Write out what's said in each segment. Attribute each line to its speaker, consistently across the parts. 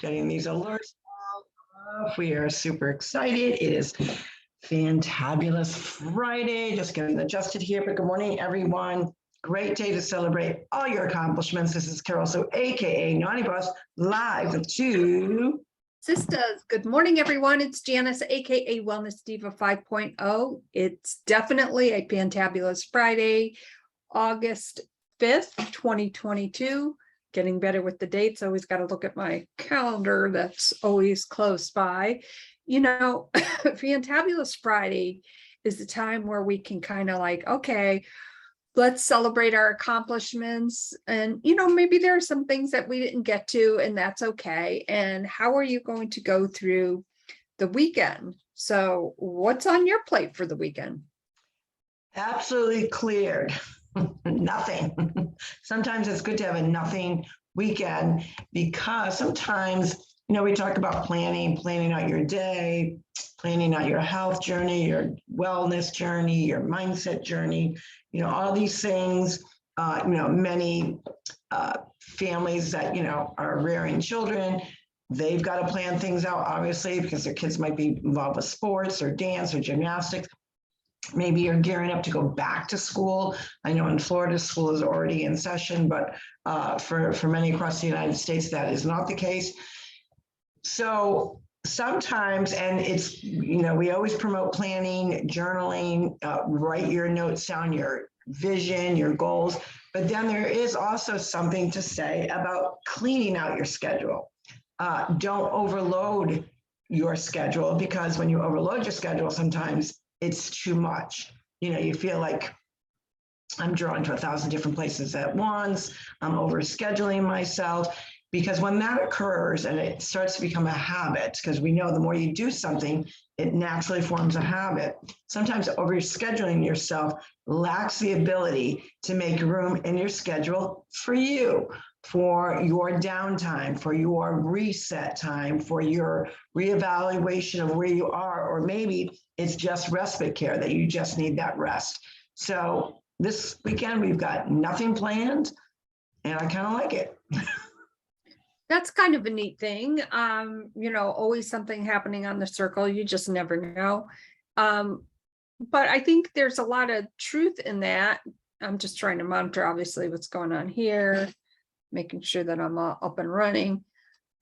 Speaker 1: Getting these alerts off. We are super excited. It is Fantabulous Friday. Just getting adjusted here, but good morning, everyone. Great day to celebrate all your accomplishments. This is Carol, so AKA Naughty Boss, live with two
Speaker 2: Sistas. Good morning, everyone. It's Janis, aka Wellness Diva 5.0. It's definitely a Fantabulous Friday, August 5th, 2022. Getting better with the dates. Always got to look at my calendar. That's always close by. You know, Fantabulous Friday is the time where we can kind of like, okay, let's celebrate our accomplishments. And, you know, maybe there are some things that we didn't get to, and that's okay. And how are you going to go through the weekend? So what's on your plate for the weekend?
Speaker 1: absolutely cleared. Nothing. Sometimes it's good to have a nothing weekend because sometimes, you know, we talk about planning out your day, planning out your health journey, your wellness journey, your mindset journey, you know, all these things. Many families that, you know, are rearing children, they've got to plan things out, obviously, because their kids might be involved with sports or dance or gymnastics. Maybe you're gearing up to go back to school. I know in Florida, school is already in session, but for many across the United States, that is not the case. So sometimes, and it's, you know, we always promote planning, journaling, write your notes down, your vision, your goals, but then there is also something to say about cleaning out your schedule. Don't overload your schedule, because when you overload your schedule, sometimes it's too much. You know, you feel like I'm drawn to 1,000 different places at once. I'm overscheduling myself, because when that occurs and it starts to become a habit, because we know the more you do something, it naturally forms a habit. Sometimes overscheduling yourself lacks the ability to make room in your schedule for you, for your downtime, for your reset time, for your reevaluation of where you are, or maybe it's just respite care that you just need that rest. So this weekend, we've got nothing planned, and I kind of like it.
Speaker 2: That's kind of a neat thing. You know, always something happening on the circle. You just never know. But I think there's a lot of truth in that. I'm just trying to monitor, obviously, what's going on here, making sure that I'm up and running.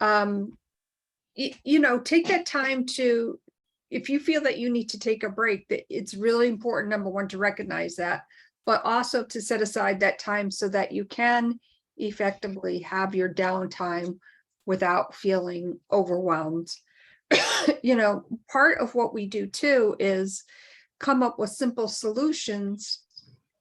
Speaker 2: You know, take that time to, if you feel that you need to take a break, that it's really important, number one, to recognize that, but also to set aside that time so that you can effectively have your downtime without feeling overwhelmed. You know, part of what we do too is come up with simple solutions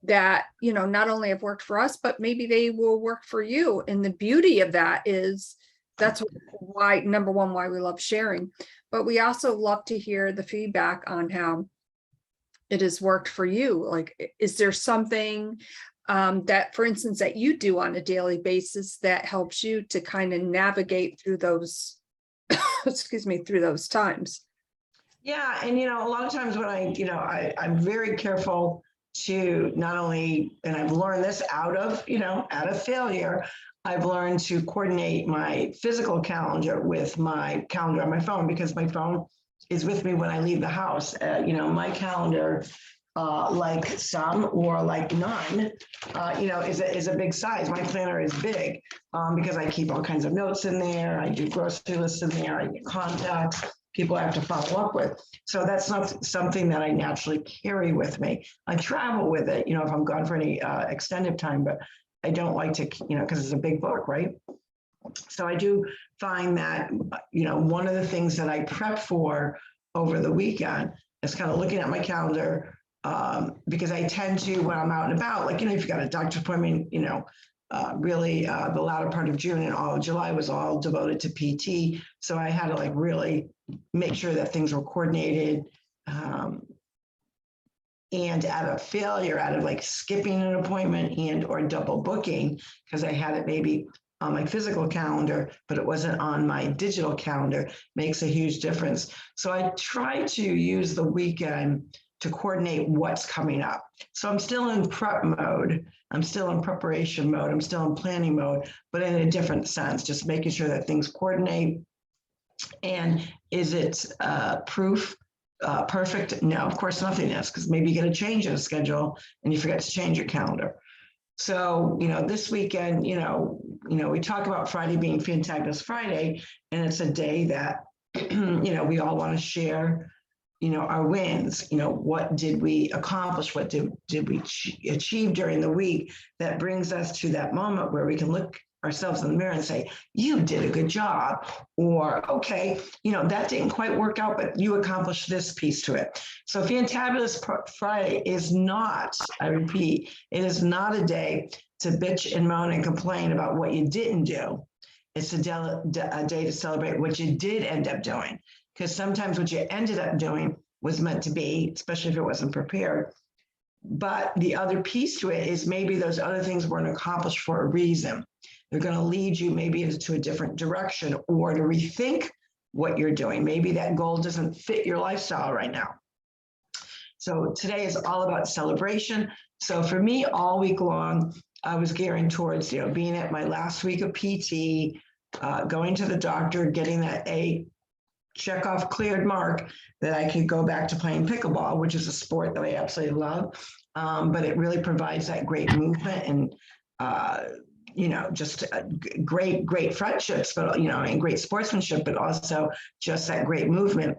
Speaker 2: that, you know, not only have worked for us, but maybe they will work for you. And the beauty of that is that's why, number one, why we love sharing, but we also love to hear the feedback on how it has worked for you. Like, is there something that, for instance, that you do on a daily basis that helps you to kind of navigate through those, excuse me, through those times?
Speaker 1: Yeah, and you know, a lot of times when I'm very careful to not only, and I've learned this out of failure, I've learned to coordinate my physical calendar with my calendar on my phone, because my phone is with me when I leave the house. My calendar, like some or like none, is a big size. My planner is big because I keep all kinds of notes in there. I do grocery lists in there. I get contacts, people I have to follow up with. So that's not something that I naturally carry with me. I travel with it, if I'm gone for any extended time, but I don't like to, because it's a big book, right? So I do find that, one of the things that I prep for over the weekend is kind of looking at my calendar, because I tend to, when I'm out and about, like, if you've got a doctor's appointment, really the latter part of June and all of July was all devoted to PT. So I had to like really make sure that things were coordinated. And out of failure, out of like skipping an appointment and or double booking, because I had it maybe on my physical calendar, but it wasn't on my digital calendar, makes a huge difference. So I try to use the weekend to coordinate what's coming up. So I'm still in prep mode. I'm still in preparation mode. I'm still in planning mode, but in a different sense, just making sure that things coordinate. And is it perfect? No, of course nothing is, because maybe you get a change in a schedule and you forget to change your calendar. So, this weekend, we talk about Friday being Fantabulous Friday, and it's a day that, we all want to share, our wins, what did we accomplish? What did we achieve during the week that brings us to that moment where we can look ourselves in the mirror and say, you did a good job, or, okay, that didn't quite work out, but you accomplished this piece to it. So Fantabulous Friday is not, I repeat, it is not a day to bitch and moan and complain about what you didn't do. It's a day to celebrate what you did end up doing, because sometimes what you ended up doing was meant to be, especially if it wasn't prepared. But the other piece to it is maybe those other things weren't accomplished for a reason. They're going to lead you maybe into a different direction, or to rethink what you're doing. Maybe that goal doesn't fit your lifestyle right now. So today is all about celebration. So for me, all week long, I was gearing towards, being at my last week of PT, going to the doctor, getting that A check off cleared mark that I could go back to playing pickleball, which is a sport that I absolutely love. But it really provides that great movement and, just great friendships, but, and great sportsmanship, but also just that great movement.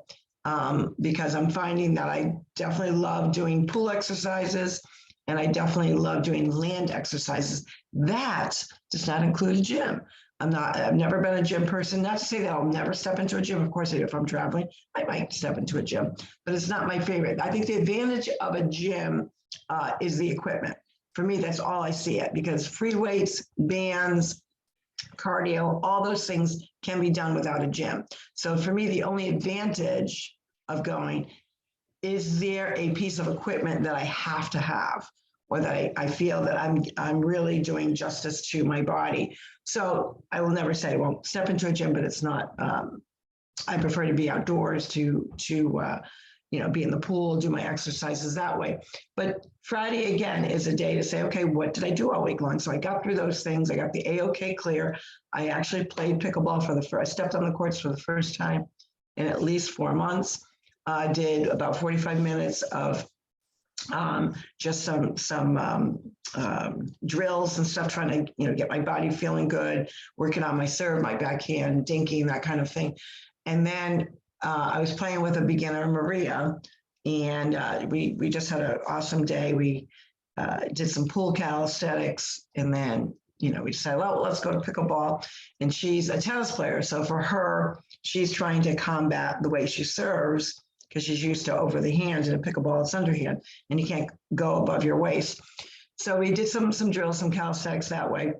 Speaker 1: Because I'm finding that I definitely love doing pool exercises, and I definitely love doing land exercises. That does not include a gym. I've never been a gym person. Not to say that I'll never step into a gym. Of course, if I'm traveling, I might step into a gym, but it's not my favorite. I think the advantage of a gym is the equipment. For me, that's all I see it, because free weights, bands, cardio, all those things can be done without a gym. So for me, the only advantage of going, is there a piece of equipment that I have to have, or that I feel that I'm really doing justice to my body? So I will never say I won't step into a gym, but it's not, I prefer to be outdoors to be in the pool, do my exercises that way. But Friday, again, is a day to say, okay, what did I do all week long? So I got through those things. I got the A-OK clear. I actually played pickleball I stepped on the courts for the first time in at least 4 months. I did about 45 minutes of just some drills and stuff, trying to, get my body feeling good, working on my serve, my backhand, dinking, that kind of thing. And then I was playing with a beginner, Maria, and we just had an awesome day. We did some pool calisthenics, and then, we decided, well, let's go to pickleball. And she's a tennis player. So for her, she's trying to combat the way she serves, because she's used to over the hand. In a pickleball, it's underhand, and you can't go above your waist. So we did some drills, some calisthenics that way.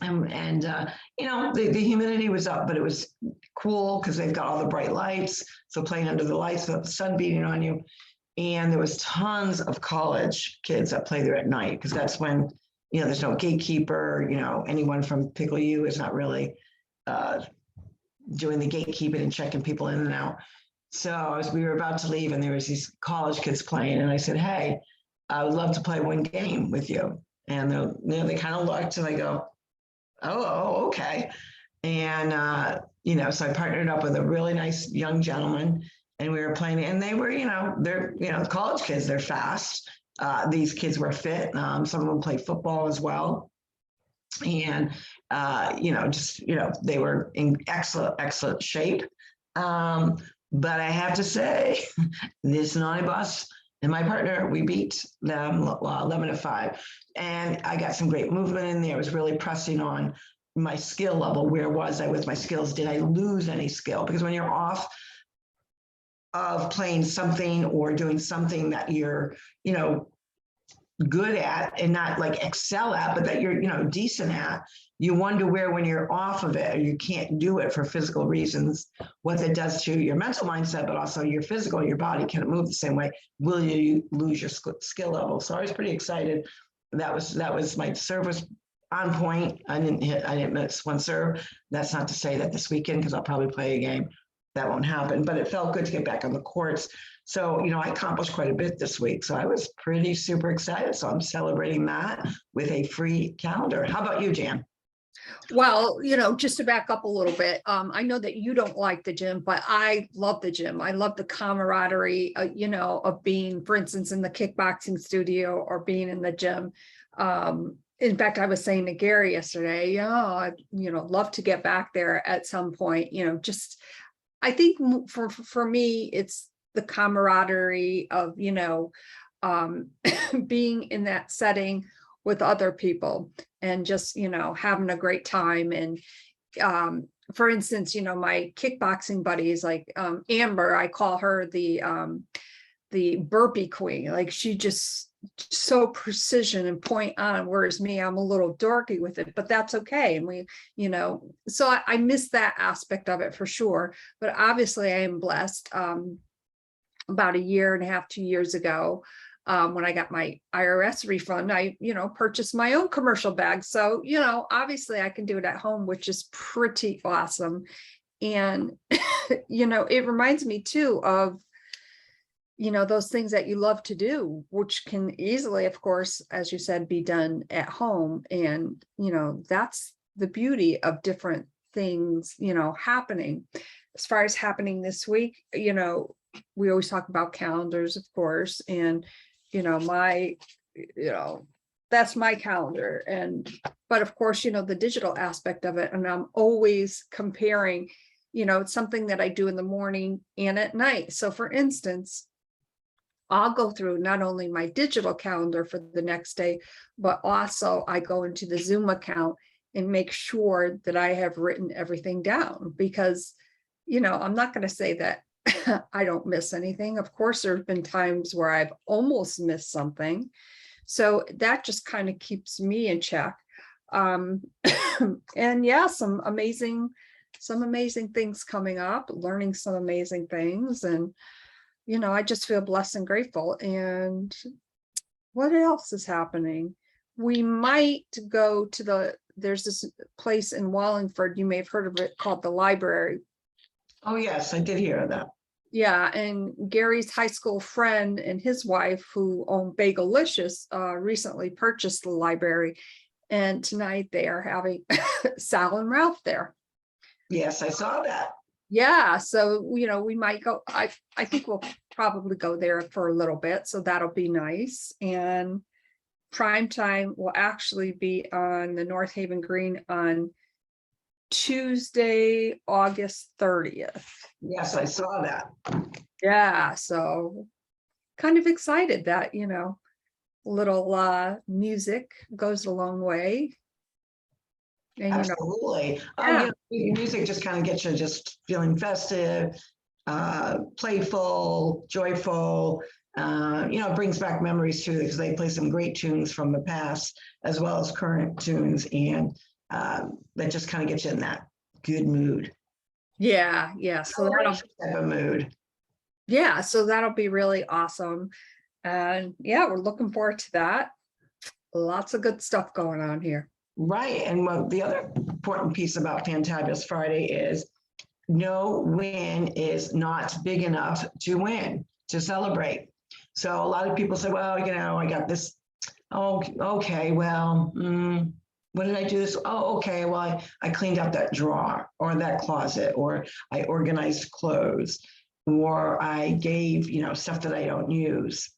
Speaker 1: And the humidity was up, but it was cool because they've got all the bright lights. So playing under the lights without the sun beating on you. And there was tons of college kids that play there at night, because that's when, there's no gatekeeper, anyone from Pickle U is not really doing the gatekeeping and checking people in and out. So we were about to leave, and there was these college kids playing, and I said, hey, I would love to play one game with you. And they kind of looked, and I go, oh, okay. And, so I partnered up with a really nice young gentleman, and we were playing, and they were, they're, college kids, they're fast. These kids were fit. Some of them played football as well. And, they were in excellent shape. But I have to say, this naughty boss and my partner, we beat them 11-5. And I got some great movement in there. I was really pressing on my skill level. Where was I with my skills? Did I lose any skill? Because when you're off of playing something or doing something that you're, good at and not like excel at, but that you're, decent at, you wonder where, when you're off of it, or you can't do it for physical reasons, what that does to your mental mindset, but also your physical, your body can't move the same way. Will you lose your skill level? So I was pretty excited. That was my serve was on point. I didn't miss one serve. That's not to say that this weekend, because I'll probably play a game, that won't happen, but it felt good to get back on the courts. So, I accomplished quite a bit this week. So I was pretty super excited. So I'm celebrating that with a free calendar. How about you, Jan?
Speaker 2: Well, just to back up a little bit, I know that you don't like the gym, but I love the gym. I love the camaraderie, of being, for instance, in the kickboxing studio or being in the gym. In fact, I was saying to Gary yesterday, I'd, love to get back there at some point, I think for me, it's the camaraderie of, being in that setting with other people and just, having a great time. And for instance, my kickboxing buddies, like Amber, I call her the burpee queen. Like she just so precision and point on, whereas me, I'm a little dorky with it, but that's okay. And we, so I miss that aspect of it for sure. But obviously I am blessed. About a year and a half, 2 years ago, when I got my IRS refund, I, purchased my own commercial bag. So, obviously I can do it at home, which is pretty awesome. And, it reminds me too of, those things that you love to do, which can easily, of course, as you said, be done at home. And, that's the beauty of different things, happening. As far as happening this week, we always talk about calendars, of course, and, my, that's my calendar. But of course, the digital aspect of it, and I'm always comparing, it's something that I do in the morning and at night. So for instance, I'll go through not only my digital calendar for the next day, but also I go into the Zoom account and make sure that I have written everything down, because, I'm not going to say that I don't miss anything. Of course, there have been times where I've almost missed something. So that just kind of keeps me in check. And yeah, some amazing things coming up, learning some amazing things. And, I just feel blessed and grateful. And what else is happening? We might go to there's this place in Wallingford, you may have heard of it, called the library.
Speaker 1: Oh, yes, I did hear of that.
Speaker 2: Yeah, and Gary's high school friend and his wife, who own Bagelicious, recently purchased the library, and tonight they are having Sal and Ralph there.
Speaker 1: Yes, I saw that.
Speaker 2: Yeah, so we might go. I think we'll probably go there for a little bit, so that'll be nice. And prime time will actually be on the North Haven Green on Tuesday, August 30th.
Speaker 1: Yes, I saw that.
Speaker 2: Yeah, so kind of excited that, little music goes a long way. And
Speaker 1: Absolutely.
Speaker 2: yeah.
Speaker 1: Music just kind of gets you just feeling festive, playful, joyful. It brings back memories too, because they play some great tunes from the past as well as current tunes, and that just kind of gets you in that good mood.
Speaker 2: Yeah. So that'll
Speaker 1: type of mood.
Speaker 2: Yeah, so that'll be really awesome. And yeah, we're looking forward to that. Lots of good stuff going on here.
Speaker 1: Right. And the other important piece about Fantabulous Friday is no win is not big enough to win, to celebrate. So a lot of people say, well, I got this. Oh, okay. Well, what did I do this? Oh, okay. Well, I cleaned out that drawer or that closet, or I organized clothes, or I gave, stuff that I don't use.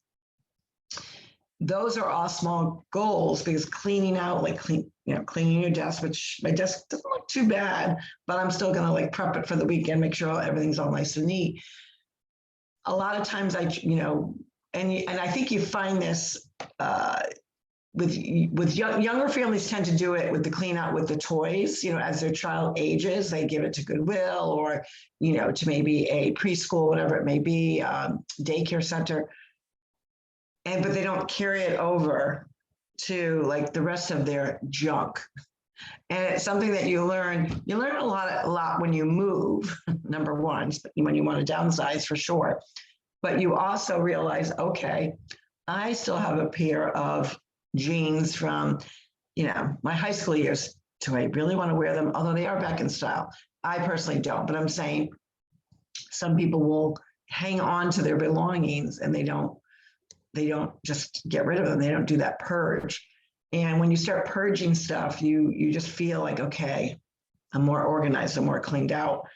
Speaker 1: Those are all small goals, because cleaning out, cleaning your desk, which my desk doesn't look too bad, but I'm still going to prep it for the weekend, make sure everything's all nice and neat. A lot of times and I think you find this with younger families tend to do it with the clean out with the toys, as their child ages, they give it to Goodwill or, to maybe a preschool, whatever it may be, daycare center. But they don't carry it over to the rest of their junk. And it's something that you learn a lot when you move, number one, when you want to downsize for sure. But you also realize, okay, I still have a pair of jeans from, my high school years. Do I really want to wear them? Although they are back in style. I personally don't, but I'm saying Some people will hang on to their belongings and they don't just get rid of them. They don't do that purge. And when you start purging stuff, you just feel like, okay, I'm more organized, I'm more cleaned out.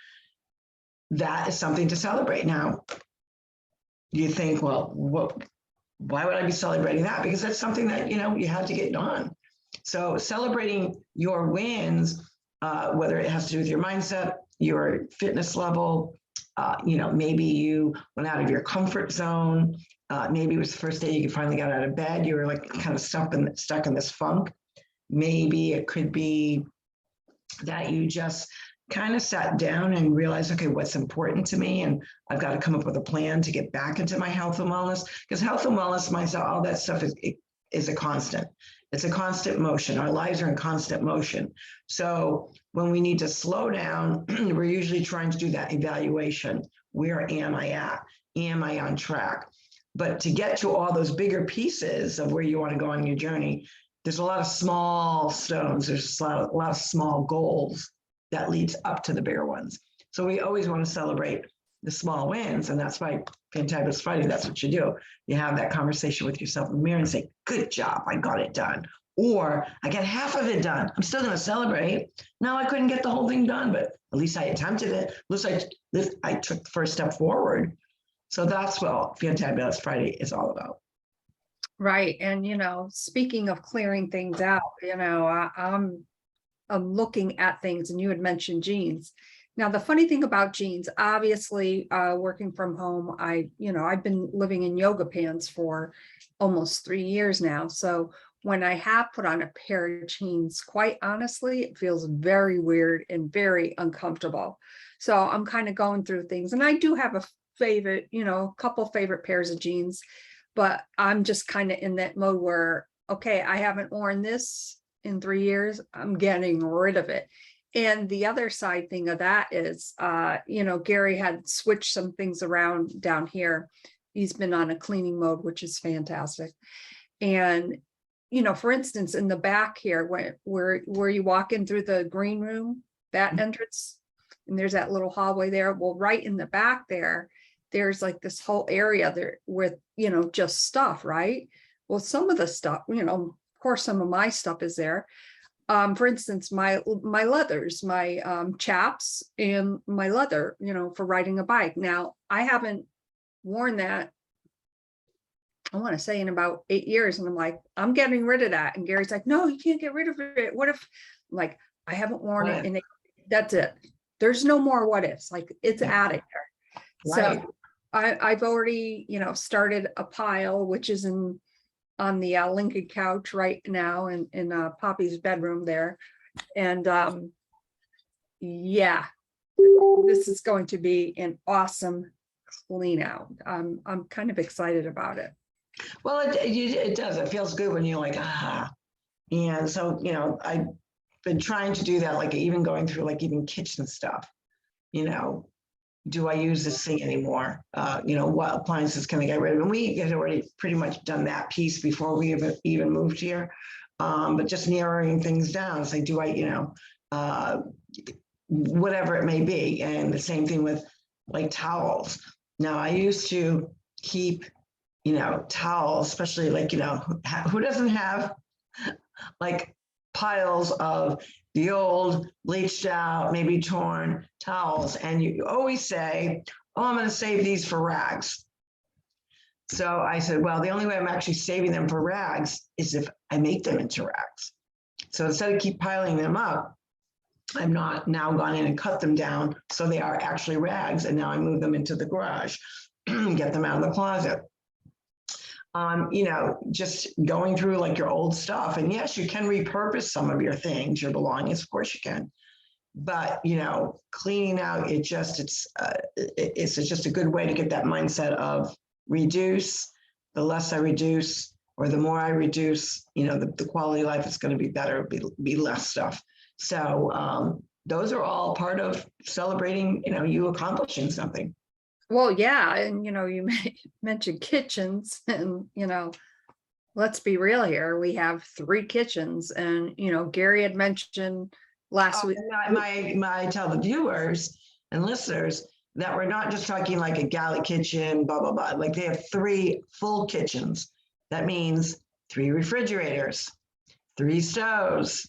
Speaker 1: That is something to celebrate. Now, you think, well, why would I be celebrating that? Because that's something that, you had to get done. So celebrating your wins, whether it has to do with your mindset, your fitness level, maybe you went out of your comfort zone. Maybe it was the first day you finally got out of bed. You were like kind of stuck in this funk. Maybe it could be that you just kind of sat down and realized, okay, what's important to me? And I've got to come up with a plan to get back into my health and wellness, because health and wellness, mindset, all that stuff is a constant. It's a constant motion. Our lives are in constant motion. So when we need to slow down, we're usually trying to do that evaluation. Where am I at? Am I on track? But to get to all those bigger pieces of where you want to go on your journey, there's a lot of small stones. There's a lot of small goals that leads up to the bigger ones. So we always want to celebrate the small wins. And that's why Fantabulous Friday, that's what you do. You have that conversation with yourself in the mirror and say, good job, I got it done. Or I got half of it done. I'm still going to celebrate. No, I couldn't get the whole thing done, but at least I attempted it. At least I took the first step forward. So that's what Fantabulous Friday is all about.
Speaker 2: Right. And, speaking of clearing things out, I'm looking at things, and you had mentioned jeans. Now, the funny thing about jeans, obviously, working from home, I've been living in yoga pants for almost 3 years now. So when I have put on a pair of jeans, quite honestly, it feels very weird and very uncomfortable. So I'm kind of going through things, and I do have a favorite, a couple favorite pairs of jeans, but I'm just kind of in that mode where, okay, I haven't worn this in 3 years, I'm getting rid of it. And the other side thing of that is, Gary had switched some things around down here. He's been on a cleaning mode, which is fantastic. And, for instance, in the back here, where you walk in through the green room, that entrance, and there's that little hallway there. Well, right in the back there's like this whole area there with, just stuff, right? Well, some of the stuff, of course, some of my stuff is there. For instance, my leathers, my chaps and my leather, for riding a bike. Now, I haven't worn that, I want to say, in about 8 years. And I'm like, I'm getting rid of that. And Gary's like, no, you can't get rid of it. What if, like, I haven't worn it, and that's it. There's no more what ifs. Like, it's out of there.
Speaker 1: Right.
Speaker 2: So I've already, started a pile, which is on the Lincoln couch right now in Poppy's bedroom there. And yeah, this is going to be an awesome clean out. I'm kind of excited about it.
Speaker 1: Well, it does. It feels good when you're like, ah. And so, I've been trying to do that, like even going through like even kitchen stuff, do I use this thing anymore? What appliances can I get rid of? And we had already pretty much done that piece before we even moved here. But just narrowing things down, say, do I, whatever it may be. And the same thing with like towels. Now, I used to keep, towels, especially like, who doesn't have like piles of the old bleached out, maybe torn towels. And you always say, oh, I'm going to save these for rags. So I said, well, the only way I'm actually saving them for rags is if I make them into rags. So instead of keep piling them up, I'm not now gone in and cut them down. So they are actually rags. And now I move them into the garage, get them out of the closet. Just going through like your old stuff. And yes, you can repurpose some of your things, your belongings, of course you can. But, cleaning out, it's just a good way to get that mindset of reduce. The less I reduce, or the more I reduce, the quality of life is going to be better, be less stuff. So those are all part of celebrating, you accomplishing something.
Speaker 2: Well, yeah. And, you mentioned kitchens, and, let's be real here. We have 3 kitchens, and, Gary had mentioned last week.
Speaker 1: I tell the viewers and listeners, that we're not just talking like a galley kitchen, blah, blah, blah. Like they have 3 full kitchens. That means 3 refrigerators, 3 stoves,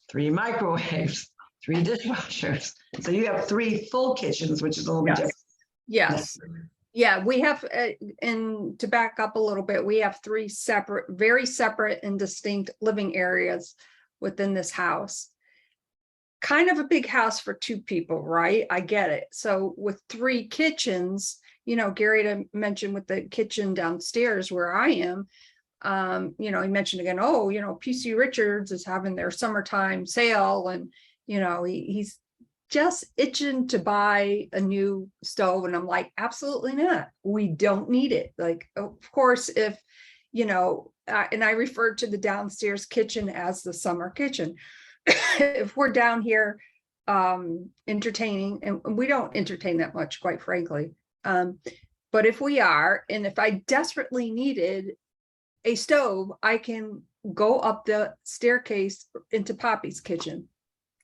Speaker 1: 3 microwaves, 3 dishwashers. So you have 3 full kitchens, which is a little bit different.
Speaker 2: Yes. Yeah, we have, and to back up a little bit, we have 3 separate, very separate and distinct living areas within this house. Kind of a big house for 2 people, right? I get it. So with 3 kitchens, you know, Gary mentioned with the kitchen downstairs where I am, you know, he mentioned again, oh, you know, PC Richards is having their summertime sale, and, you know, he's just itching to buy a new stove. And I'm like, absolutely not. We don't need it. Like, of course, if, you know, and I referred to the downstairs kitchen as the summer kitchen. If we're down here entertaining, and we don't entertain that much, quite frankly. But if we are, and if I desperately needed a stove, I can go up the staircase into Poppy's kitchen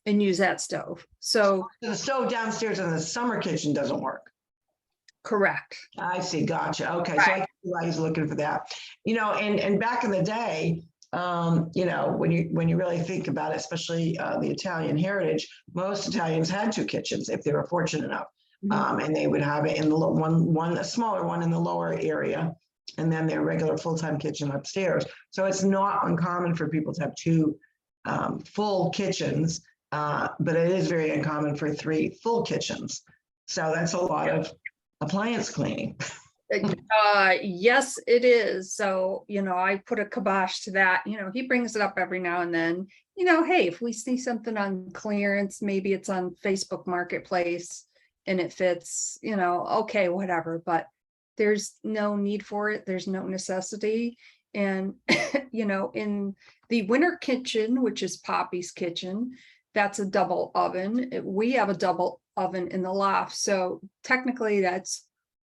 Speaker 2: and use that stove. So
Speaker 1: The stove downstairs in the summer kitchen doesn't work.
Speaker 2: correct.
Speaker 1: I see, gotcha. Okay, so I
Speaker 2: Right.
Speaker 1: see why he's looking for that. You know, and back in the day, you know, when you really think about it, especially the Italian heritage, most Italians had 2 kitchens if they were fortunate enough. And they would have it in the a smaller one in the lower area, and then their regular full-time kitchen upstairs. So it's not uncommon for people to have 2 full kitchens, but it is very uncommon for 3 full kitchens. So that's a lot of appliance cleaning.
Speaker 2: Yes, it is. So, you know, I put a kibosh to that. You know, he brings it up every now and then. You know, hey, if we see something on clearance, maybe it's on Facebook Marketplace and it fits, you know, okay, whatever. But there's no need for it. There's no necessity. And, you know, in the winter kitchen, which is Poppy's kitchen, that's a double oven. We have a double oven in the loft. So technically that's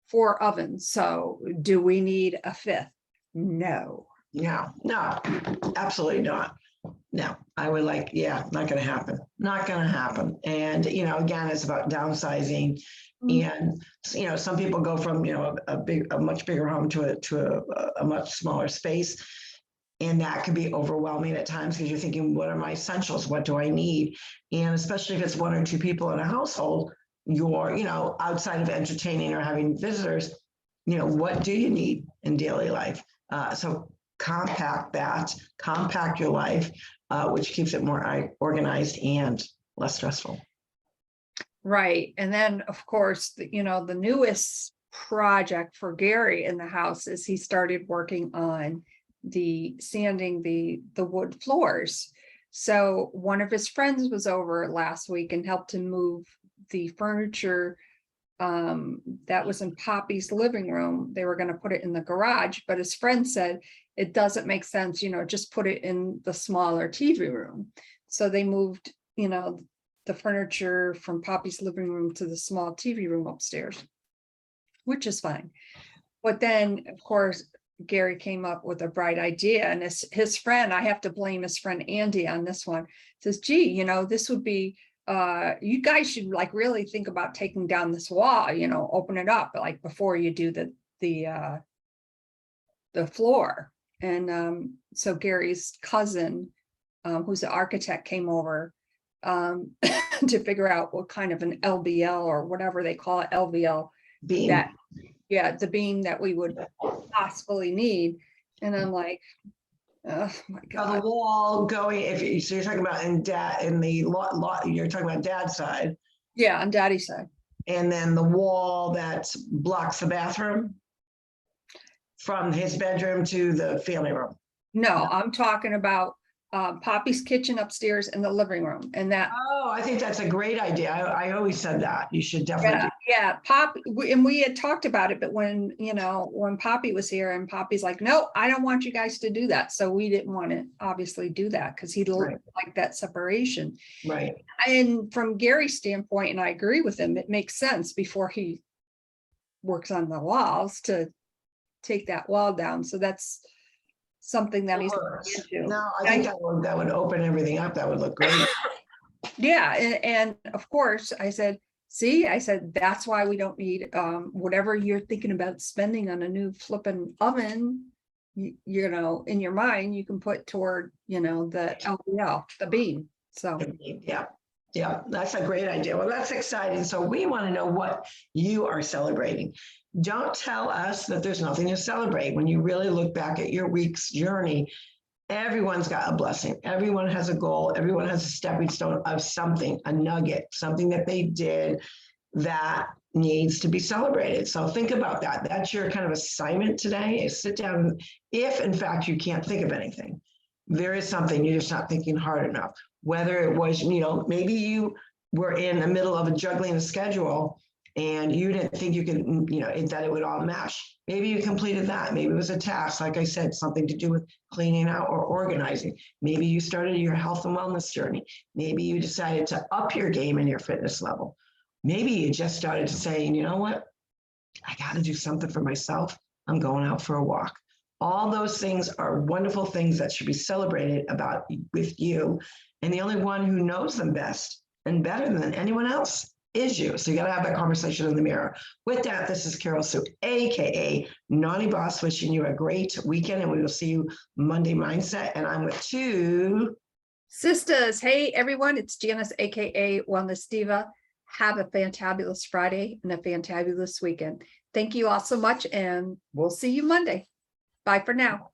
Speaker 2: 4 ovens. So do we need a 5th? No.
Speaker 1: Yeah, no, absolutely not. No, I would like, yeah, not gonna happen, not gonna happen. And, you know, again, it's about downsizing. And, you know, some people go from, you know, a much bigger home to a much smaller space. And that can be overwhelming at times because you're thinking, what are my essentials? What do I need? And especially if it's 1 or 2 people in a household, you're, you know, outside of entertaining or having visitors, you know, what do you need in daily life? So compact your life, which keeps it more organized and less stressful.
Speaker 2: Right. And then, of course, you know, the newest project for Gary in the house is he started working on sanding the wood floors. So one of his friends was over last week and helped him move the furniture that was in Poppy's living room. They were going to put it in the garage, but his friend said it doesn't make sense, you know, just put it in the smaller TV room. So they moved, you know, the furniture from Poppy's living room to the small TV room upstairs, which is fine. But then, of course, Gary came up with a bright idea, and his friend, I have to blame his friend Andy on this one, says, gee, you know, this would be, you guys should like really think about taking down this wall, you know, open it up like before you do the floor. And so Gary's cousin, who's the architect, came over to figure out what kind of an LVL or whatever they call it, LVL,
Speaker 1: Beam.
Speaker 2: that, yeah, the beam that we would possibly need. And I'm like, oh my God.
Speaker 1: The wall going, so you're talking about in the lot, you're talking about dad's side.
Speaker 2: Yeah, on Daddy's side.
Speaker 1: And then the wall that blocks the bathroom from his bedroom to the family room.
Speaker 2: No, I'm talking about Poppy's kitchen upstairs in the living room, and that.
Speaker 1: Oh, I think that's a great idea. I always said that you should definitely.
Speaker 2: Yeah, and we had talked about it, but when, you know, when Poppy was here and Poppy's like, no, I don't want you guys to do that. So we didn't want to obviously do that because he liked that separation.
Speaker 1: Right.
Speaker 2: And from Gary's standpoint, and I agree with him, it makes sense before he works on the walls to take that wall down. So that's something that he's looking into.
Speaker 1: No, I think that would open everything up. That would look great.
Speaker 2: Yeah, and of course I said, See, I said, that's why we don't need, whatever you're thinking about spending on a new flipping oven. You know, in your mind, you can put toward, you know, the LVL, the beam. So,
Speaker 1: Yeah, yeah, that's a great idea. Well, that's exciting. So we want to know what you are celebrating. Don't tell us that there's nothing to celebrate. When you really look back at your week's journey, everyone's got a blessing. Everyone has a goal. Everyone has a stepping stone of something, a nugget, something that they did that needs to be celebrated. So think about that. That's your kind of assignment today, is sit down. If in fact you can't think of anything, there is something, you're just not thinking hard enough. Whether it was, you know, maybe you were in the middle of juggling a schedule and you didn't think you could, you know, that it would all mesh. Maybe you completed that. Maybe it was a task, like I said, something to do with cleaning out or organizing. Maybe you started your health and wellness journey. Maybe you decided to up your game in your fitness level. Maybe you just started saying, you know what, I got to do something for myself. I'm going out for a walk. All those things are wonderful things that should be celebrated about with you. And the only one who knows them best and better than anyone else is you. So you got to have that conversation in the mirror. With that, this is Carol Sue, AKA Naughty Boss, wishing you a great weekend, and we will see you Monday Mindset. And I'm with two
Speaker 2: sisters. Hey, everyone, it's Janis, AKA Wellness Diva. Have a fantabulous Friday and a fantabulous weekend. Thank you all so much, and we'll see you Monday. Bye for now.